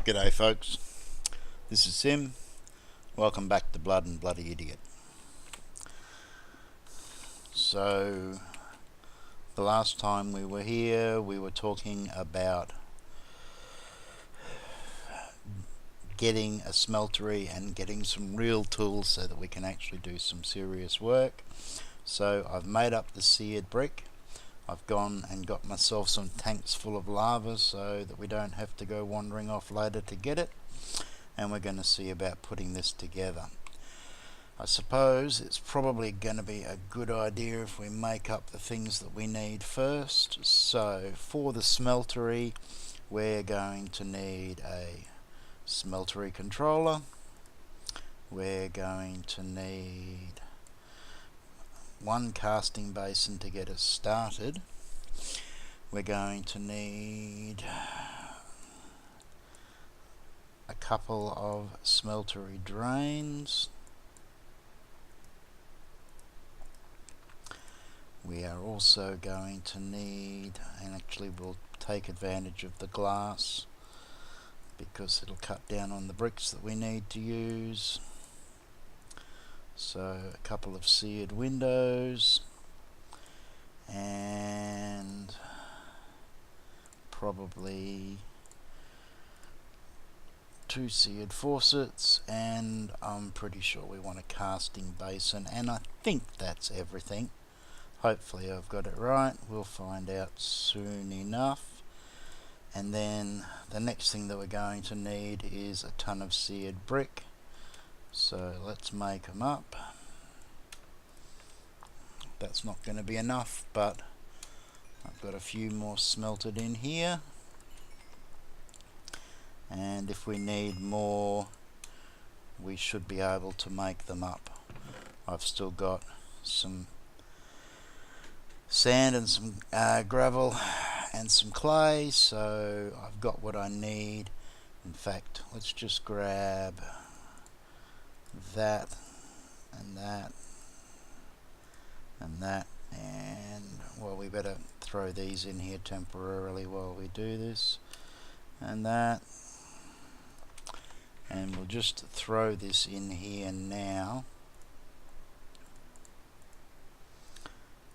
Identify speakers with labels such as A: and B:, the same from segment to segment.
A: G'day folks, this is Sim. Welcome back to BloodnBloody Idiot. So, the last time we were here, we were talking about getting a smeltery and getting some real tools so that we can actually do some serious work. So, I've made up the seared brick. I've gone and got myself some tanks full of lava so that we don't have to go wandering off later to get it. And we're going to see about putting this together. I suppose it's probably going to be a good idea if we make up the things that we need first. So for the smeltery, we're going to need a smeltery controller. We're going to need one casting basin to get us started. We're going to need a couple of smeltery drains. We are also going to need, and actually we'll take advantage of the glass because it'll cut down on the bricks that we need to use. So a couple of seared windows and probably 2 seared faucets, and I'm pretty sure we want a casting basin, and I think that's everything. Hopefully I've got it right. We'll find out soon enough. And then the next thing that we're going to need is a ton of seared brick. So let's make them up. That's not going to be enough, but I've got a few more smelted in here. And if we need more, we should be able to make them up. I've still got some sand and some gravel and some clay, so I've got what I need. In fact, let's just grab that and that and that, and well, we better throw these in here temporarily while we do this, and that. And we'll just throw this in here now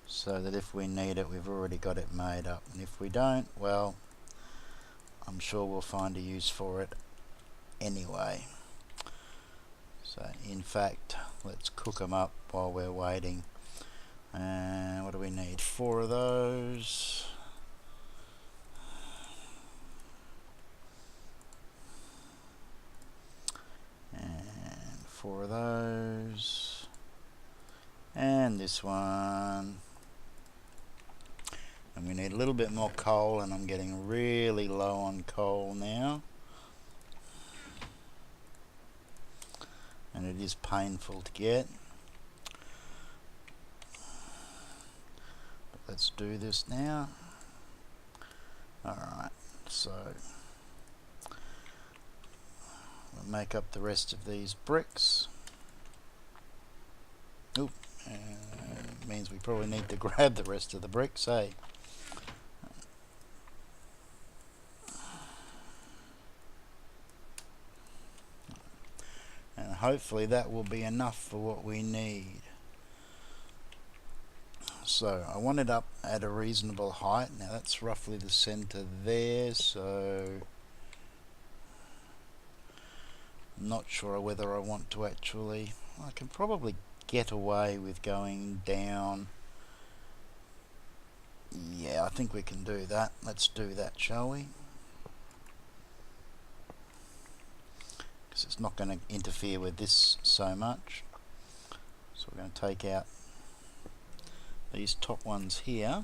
A: so that if we need it, we've already got it made up. And if we don't, well, I'm sure we'll find a use for it anyway. So in fact, let's cook them up while we're waiting. And what do we need? 4 of those. And 4 of those, and this one, and we need a little bit more coal, and I'm getting really low on coal now, and it is painful to get, but let's do this now. Alright, so we'll make up the rest of these bricks. Oop, it means we probably need to grab the rest of the bricks, eh? And hopefully that will be enough for what we need. So I want it up at a reasonable height. Now that's roughly the center there, so I'm not sure whether I want to actually, I can probably get away with going down. Yeah, I think we can do that. Let's do that, shall we? Because it's not going to interfere with this so much. So we're going to take out these top ones here.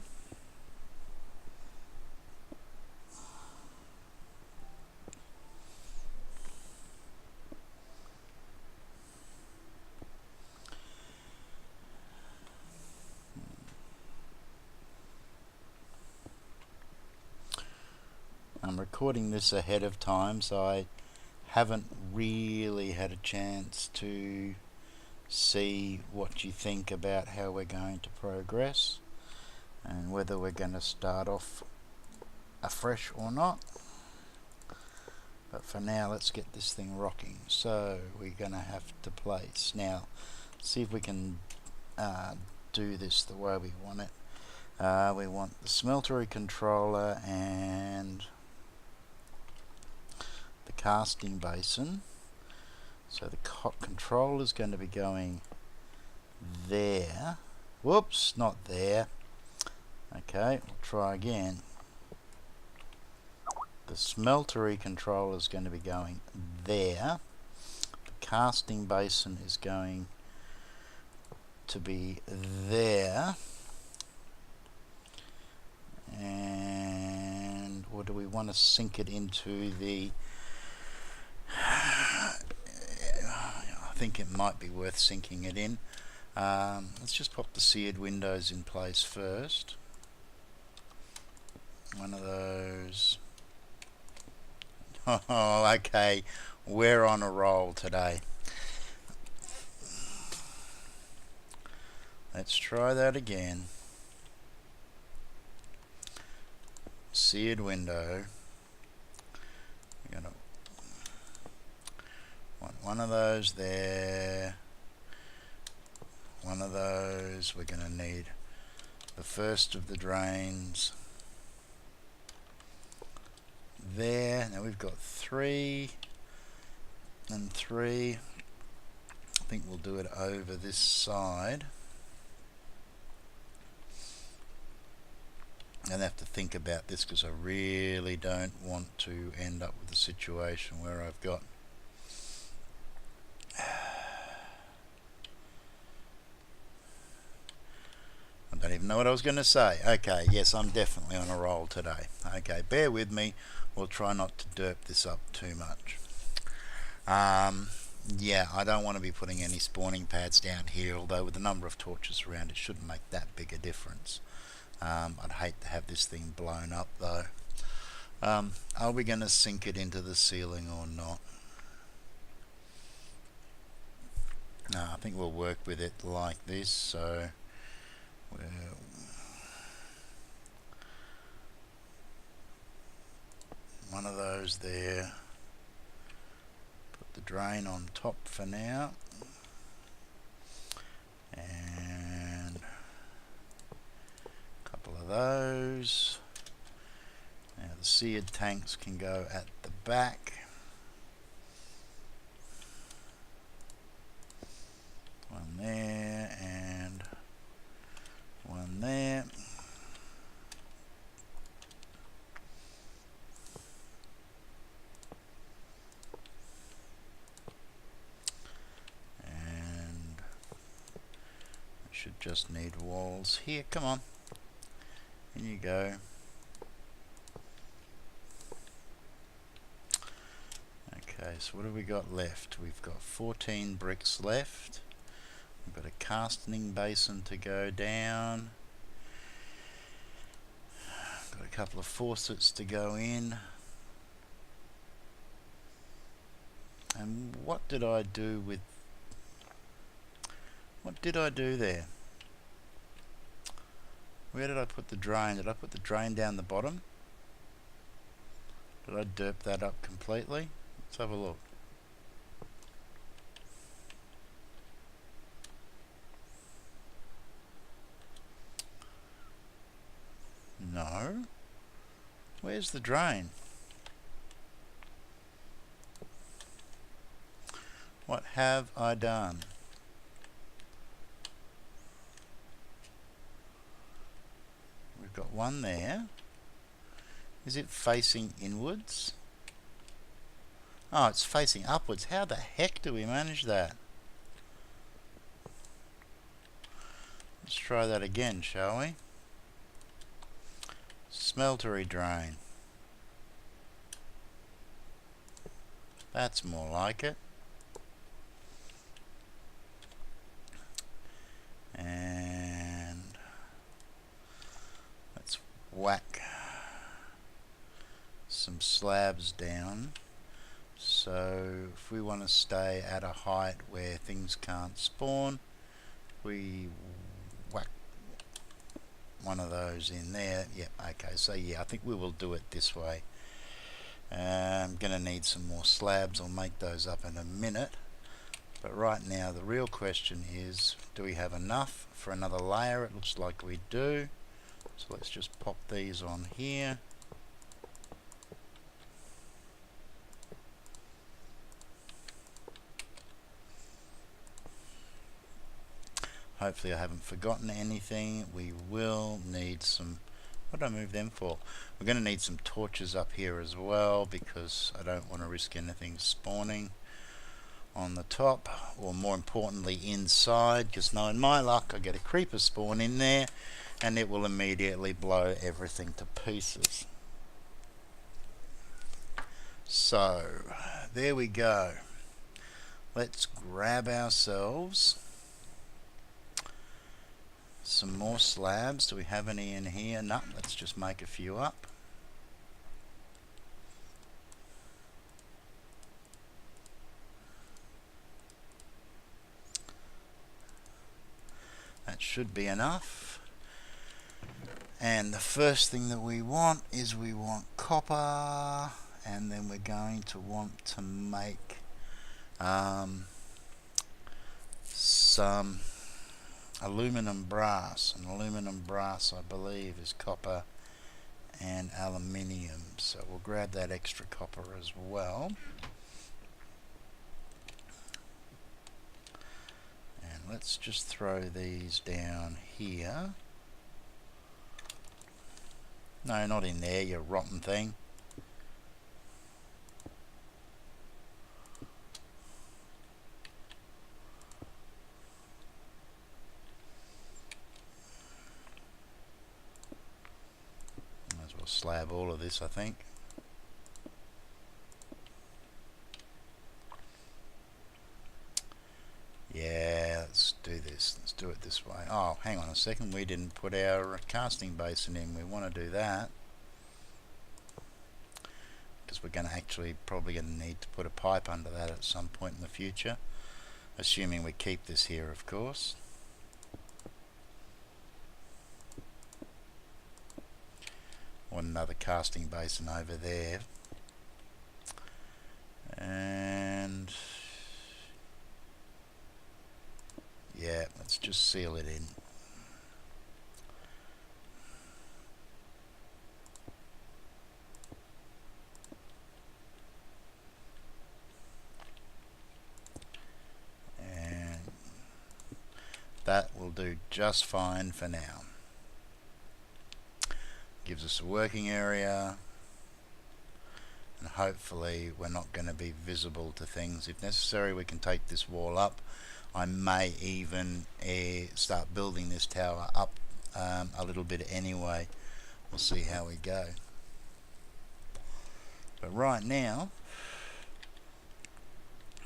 A: I'm recording this ahead of time, so I haven't really had a chance to see what you think about how we're going to progress and whether we're going to start off afresh or not. But for now, let's get this thing rocking. So we're going to have to place. Now, see if we can do this the way we want it. We want the Smeltery controller and the casting basin. So the controller is going to be going there. Whoops, not there. Okay, we'll try again. The Smeltery controller is going to be going there. The casting basin is going to be there. And or do we want to sink it into the I think it might be worth sinking it in. Let's just pop the seared windows in place first. One of those. Oh, okay, we're on a roll today. Let's try that again. Seared window. We're gonna want one of those there. One of those. We're gonna need the first of the drains there. Now we've got 3 and 3. I think we'll do it over this side. And I have to think about this because I really don't want to end up with a situation where I've got I don't even know what I was going to say. Okay, yes, I'm definitely on a roll today. Okay, bear with me. We'll try not to derp this up too much. Yeah, I don't want to be putting any spawning pads down here, although with the number of torches around it shouldn't make that big a difference. I'd hate to have this thing blown up though. Are we going to sink it into the ceiling or not? No, I think we'll work with it like this. So one of those there. Put the drain on top for now. And a couple of those. Now the seared tanks can go at the back. One there and one there. And I should just need walls here. Come on. In you go. Okay, so what have we got left? We've got 14 bricks left. We've got a casting basin to go down. Got a couple of faucets to go in. And what did I do with... What did I do there? Where did I put the drain? Did I put the drain down the bottom? Did I derp that up completely? Let's have a look. No. Where's the drain? What have I done? We've got one there. Is it facing inwards? Oh, it's facing upwards. How the heck do we manage that? Let's try that again, shall we? Smeltery drain. That's more like it. And let's whack some slabs down. So if we want to stay at a height where things can't spawn, we whack one of those in there. Yep, okay, so yeah, I think we will do it this way. I'm going to need some more slabs. I'll make those up in a minute. But right now the real question is, do we have enough for another layer? It looks like we do. So let's just pop these on here. Hopefully I haven't forgotten anything. We will need some, what did I move them for? We're going to need some torches up here as well, because I don't want to risk anything spawning on the top, or more importantly inside, because knowing my luck I get a creeper spawn in there and it will immediately blow everything to pieces. So there we go. Let's grab ourselves some more slabs. Do we have any in here? No, let's just make a few up. That should be enough. And the first thing that we want is we want copper, and then we're going to want to make some aluminum brass, and aluminum brass I believe is copper and aluminium, so we'll grab that extra copper as well. And let's just throw these down here. No, not in there, you rotten thing. Might as well slab all of this, I think. Yeah, let's do this. Let's do it this way. Oh, hang on a second. We didn't put our casting basin in. We want to do that, because we're going to actually probably going to need to put a pipe under that at some point in the future, assuming we keep this here, of course. Or another casting basin over there. And yeah, let's just seal it in. And that will do just fine for now. Gives us a working area, and hopefully we're not going to be visible to things. If necessary, we can take this wall up. I may even start building this tower up a little bit anyway. We'll see how we go. But right now,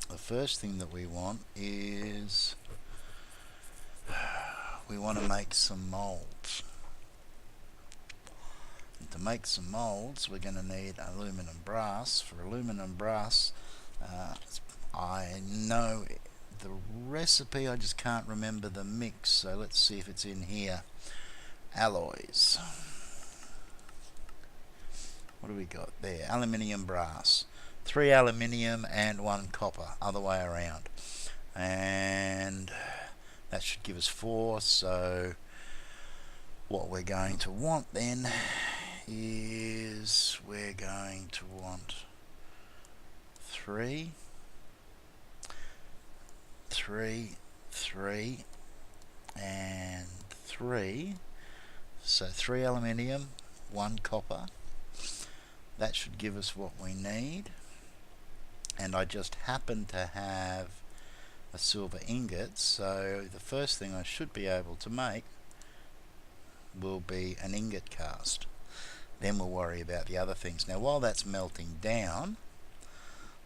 A: the first thing that we want is we want to make some molds. And to make some molds, we're going to need aluminum brass. For aluminum brass, I know the recipe, I just can't remember the mix, so let's see if it's in here. Alloys. What do we got there? Aluminium brass. 3 aluminium and 1 copper, other way around. And that should give us 4, so what we're going to want then is we're going to want 3, 3, and 3. So 3 aluminium, 1 copper. That should give us what we need. And I just happen to have a silver ingot, so the first thing I should be able to make will be an ingot cast. Then we'll worry about the other things. Now while that's melting down,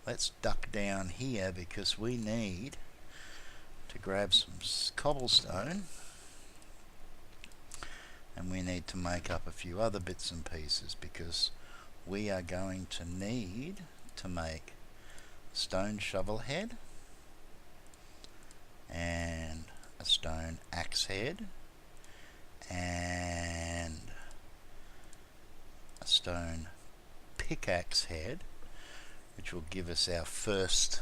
A: let's duck down here, because we need to grab some cobblestone, and we need to make up a few other bits and pieces, because we are going to need to make a stone shovel head and a stone axe head and a stone pickaxe head which will give us our first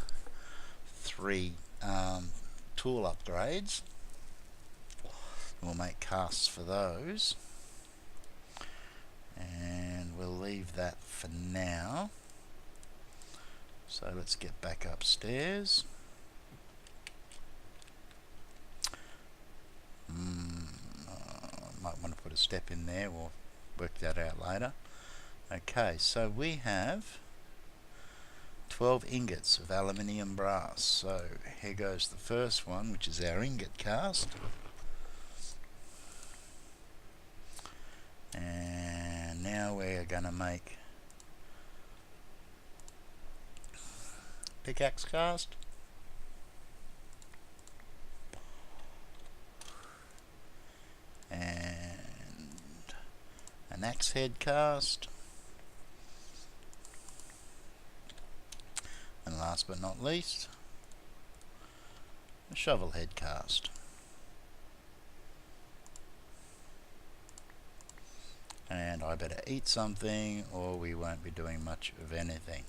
A: 3 tool upgrades. We'll make casts for those, and we'll leave that for now. So let's get back upstairs. Might want to put a step in there, we'll work that out later. Okay, so we have 12 ingots of aluminium brass. So here goes the first one, which is our ingot cast. And now we're going to make pickaxe cast. And an axe head cast. And last but not least, a shovel head cast. And I better eat something or we won't be doing much of anything.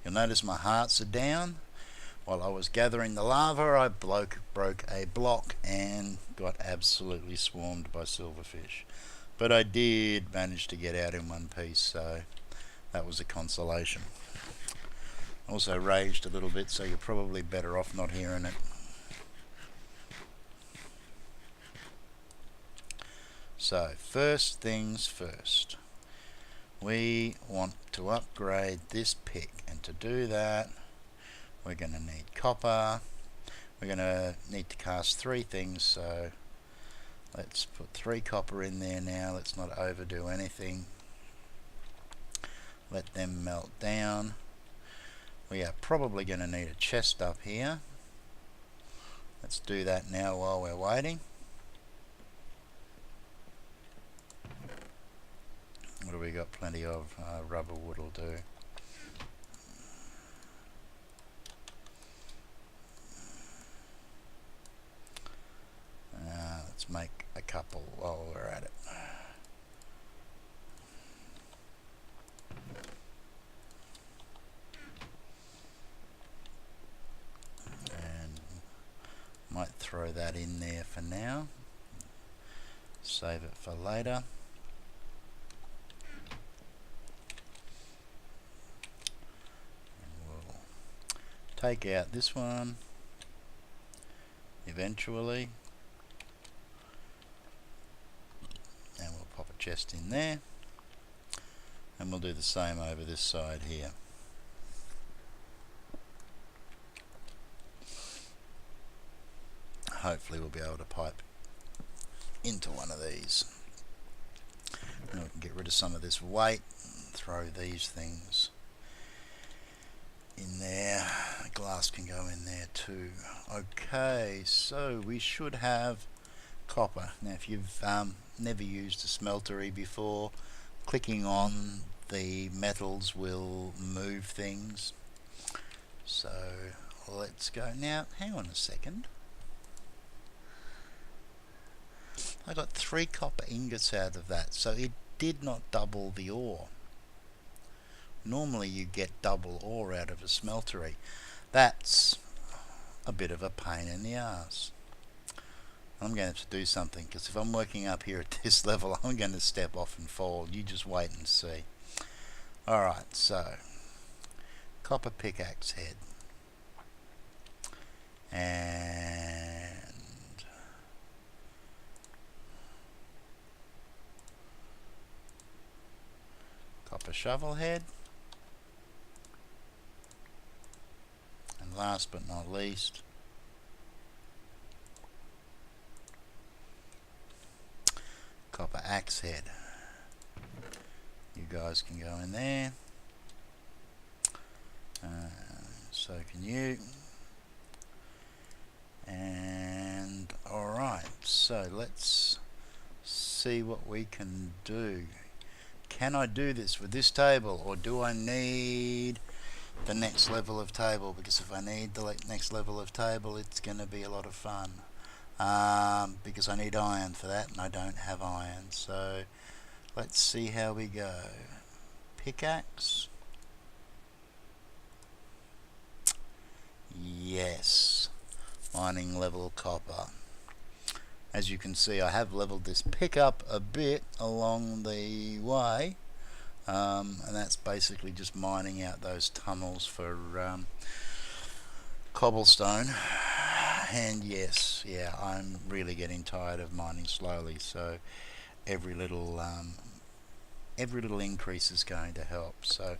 A: You'll notice my hearts are down. While I was gathering the lava, I broke a block and got absolutely swarmed by silverfish. But I did manage to get out in one piece, so that was a consolation. Also raged a little bit, so you're probably better off not hearing it. So first things first, we want to upgrade this pick, and to do that we're going to need copper. We're going to need to cast 3 things, so let's put 3 copper in there now. Let's not overdo anything. Let them melt down. We are probably going to need a chest up here. Let's do that now while we're waiting. What do we got? Plenty of rubber wood will do. Let's make a couple while we're at it. And might throw that in there for now. Save it for later. Take out this one eventually, and we'll pop a chest in there, and we'll do the same over this side here. Hopefully we'll be able to pipe into one of these. Now we can get rid of some of this weight and throw these things in there. The glass can go in there too. Okay, so we should have copper. Now if you've never used a smeltery before, clicking on the metals will move things. So let's go. Now hang on a second. I got 3 copper ingots out of that, so it did not double the ore. Normally you get double ore out of a smeltery. That's a bit of a pain in the ass. I'm going to have to do something, because if I'm working up here at this level, I'm going to step off and fall. You just wait and see. Alright, so copper pickaxe head. And copper shovel head. And last but not least, copper axe head. You guys can go in there. So can you. And alright, so let's see what we can do. Can I do this with this table, or do I need the next level of table? Because if I need the next level of table, it's going to be a lot of fun. Because I need iron for that, and I don't have iron. So let's see how we go. Pickaxe. mining level copper. As you can see, I have leveled this pickup a bit along the way, and that's basically just mining out those tunnels for cobblestone. And yes, yeah, I'm really getting tired of mining slowly, so every little increase is going to help. So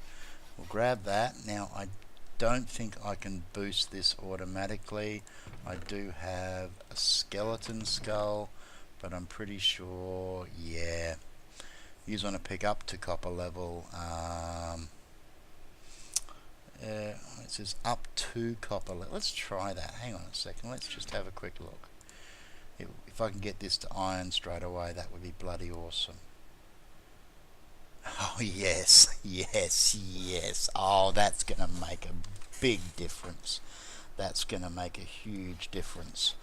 A: we'll grab that. Now I don't think I can boost this automatically. I do have a skeleton skull, but I'm pretty sure, yeah, you want to pick up to copper level. It says up to copper level. Let's try that. Hang on a second, let's just have a quick look. If I can get this to iron straight away, that would be bloody awesome. Oh yes, yes, yes. Oh, that's gonna make a big difference. That's gonna make a huge difference.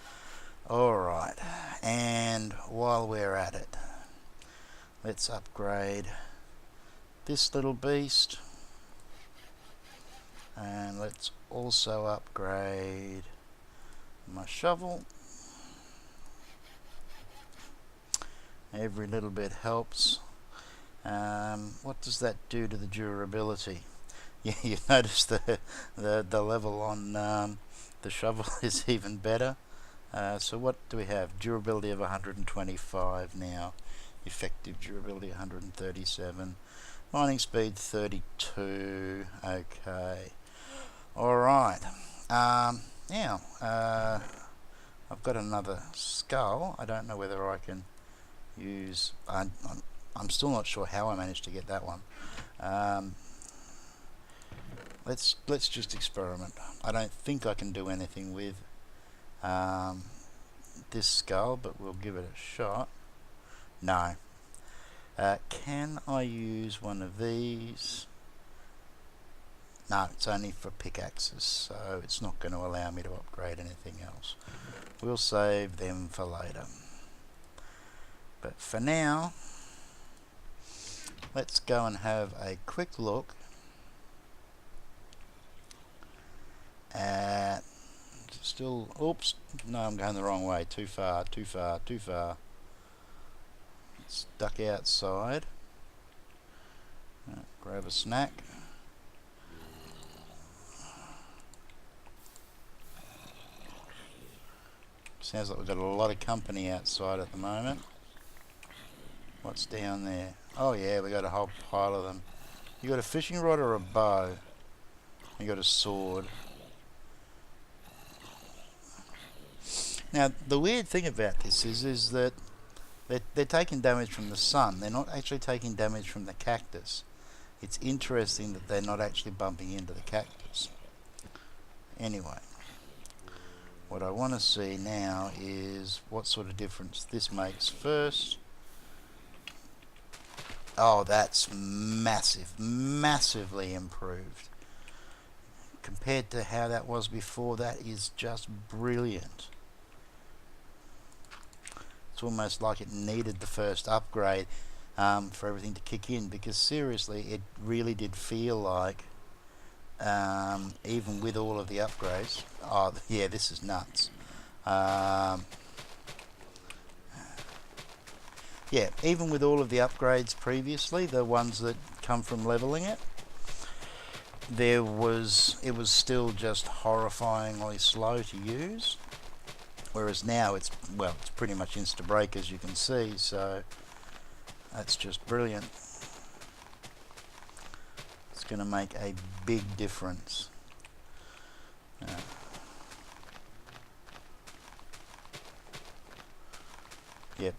A: Alright, and while we're at it, let's upgrade this little beast, and let's also upgrade my shovel. Every little bit helps. What does that do to the durability? Yeah, you notice the level on the shovel is even better. So what do we have? Durability of 125 now. Effective durability 137. Mining speed 32. Okay. Alright. Now, I've got another skull. I don't know whether I can use... I'm still not sure how I managed to get that one. Let's just experiment. I don't think I can do anything with this skull, but we'll give it a shot. No. Can I use one of these? No, it's only for pickaxes, so it's not going to allow me to upgrade anything else. We'll save them for later. But for now, let's go and have a quick look at... Still, oops, no, I'm going the wrong way. Too far, too far, too far. It's stuck outside. Grab a snack. Sounds like we've got a lot of company outside at the moment. What's down there? Oh yeah, we got a whole pile of them. You got a fishing rod or a bow? You got a sword. Now the weird thing about this is that they're taking damage from the sun. They're not actually taking damage from the cactus. It's interesting that they're not actually bumping into the cactus. Anyway, what I want to see now is what sort of difference this makes first. Oh, that's massive, massively improved. Compared to how that was before, that is just brilliant. It's almost like it needed the first upgrade for everything to kick in, because seriously, it really did feel like, even with all of the upgrades, oh yeah, this is nuts. Yeah, even with all of the upgrades previously, the ones that come from leveling it, it was still just horrifyingly slow to use. Whereas now it's pretty much insta break, as you can see, so that's just brilliant. It's going to make a big difference. Yep,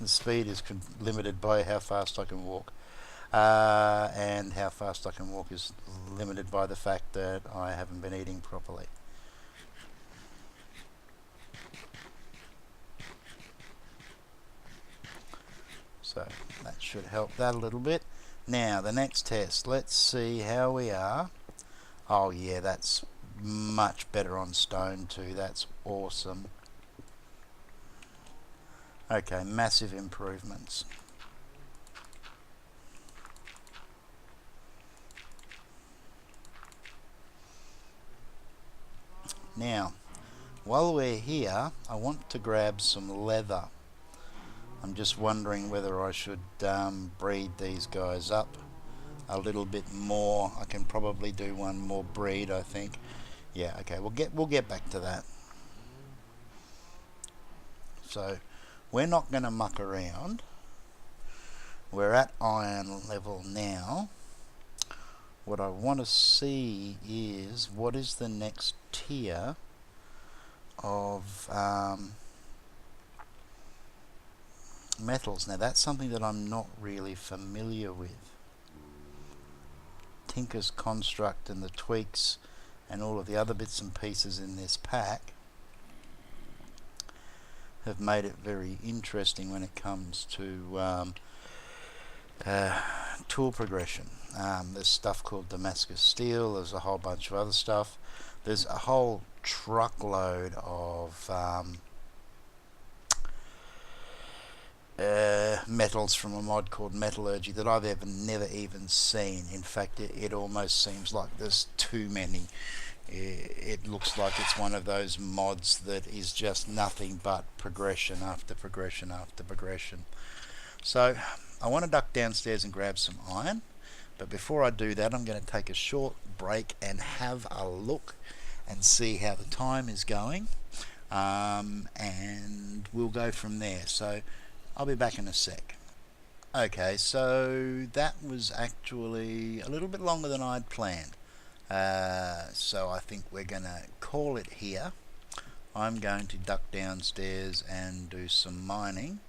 A: the speed is limited by how fast I can walk, and how fast I can walk is limited by the fact that I haven't been eating properly. So that should help that a little bit. Now the next test, let's see how we are. Oh yeah, that's much better on stone too. That's awesome. Okay, massive improvements. Now while we're here, I want to grab some leather. I'm just wondering whether I should breed these guys up a little bit more. I can probably do one more breed, I think. Yeah, okay, we'll get back to that. So we're not going to muck around. We're at iron level now. What I want to see is what is the next tier of metals. Now that's something that I'm not really familiar with. Tinker's Construct and the tweaks and all of the other bits and pieces in this pack have made it very interesting when it comes to tool progression. There's stuff called Damascus steel, there's a whole bunch of other stuff. There's a whole truckload of metals from a mod called Metallurgy that I've never even seen. In fact, it almost seems like there's too many. It looks like it's one of those mods that is just nothing but progression after progression after progression. So I want to duck downstairs and grab some iron, but before I do that I'm going to take a short break and have a look and see how the time is going, and we'll go from there. So I'll be back in a sec. Okay, so that was actually a little bit longer than I'd planned. So I think we're going to call it here. I'm going to duck downstairs and do some mining,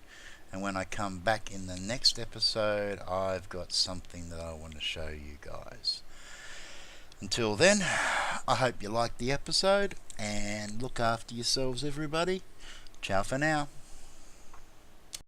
A: and when I come back in the next episode I've got something that I want to show you guys. Until then, I hope you liked the episode and look after yourselves, everybody. Ciao for now.